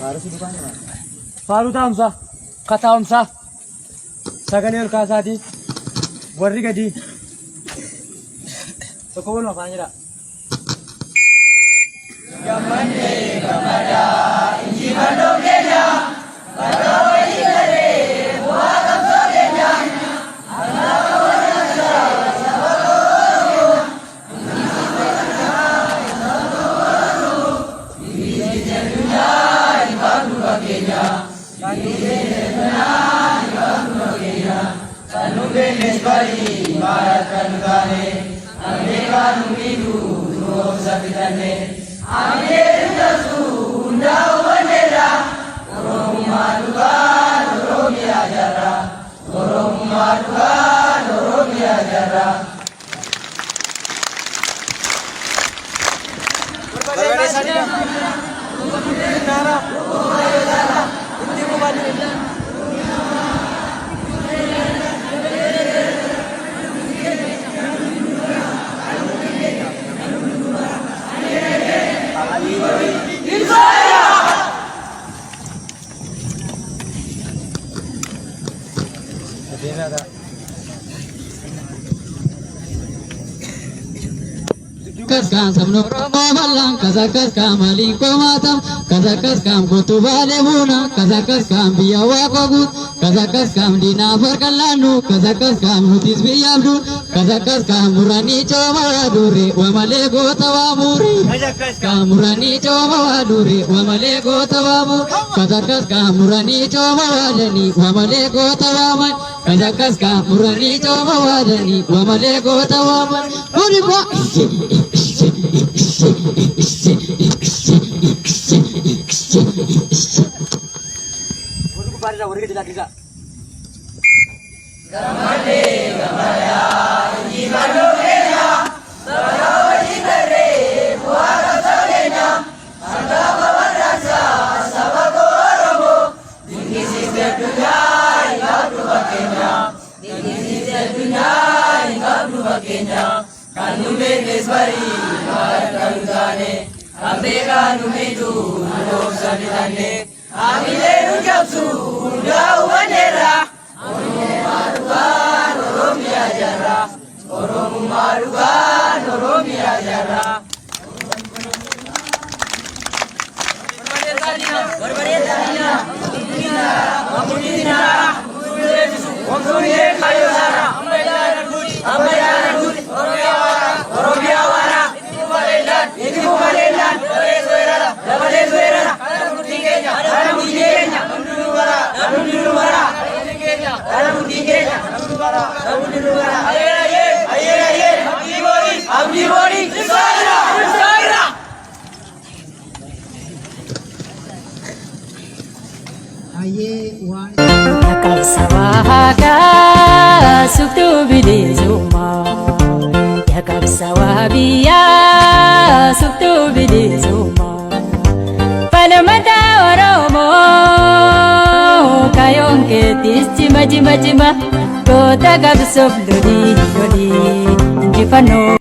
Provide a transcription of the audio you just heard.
Harus dukaan mana? Faru taamsa, kataamsa, sagalee ol kaasaati, warri gadi. Tokko walumaa afaan jedha. Gammadee gammadaa injifannoo keenya bakka wajji galee bu'aa qabsoo keenya alaabaa walakkaa saba Oromoo biyyi addunyaa ifaatu fakkeenya kan nu beeknes barii maal akka nu taane ameerikaan nu miidhu nu obsa bitanne. Amin Rasul undang bendera Oromia Tuhan Oromia jara Oromia Tuhan Oromia jara Kaskam sabno malang kaskam maling komatam kaskam kutubale muna kaskam biawa kogut kaskam dina berkalanu kaskam hutis biabdu kaskam murani coma dure wa malego tawamuri kaskam murani coma dure wa malego tawamu kaskam murani coma wadani wa malego tawaman kaskam murani coma wadani wa malego tawaman kuriba Kanu benes bari mar kanu tane ambe kanu medu no sabitane amile nu japsu undau bandera Oromo marugan Oromia jara Oromo marugan Oromia jara Berbarietania Amudina Wangsuye kayo sara Ambayana Guri Oromia wara Itu Malayland Dabale Suera Kana Muti Kenya Namunu Wara Aye Abdi Bori Saira Yakabsawahaga suktu bidizuma Yakabsawabiya suktu bidizuma Palamata Oromo kayong ketis cima Kota gabsof lodi Injifano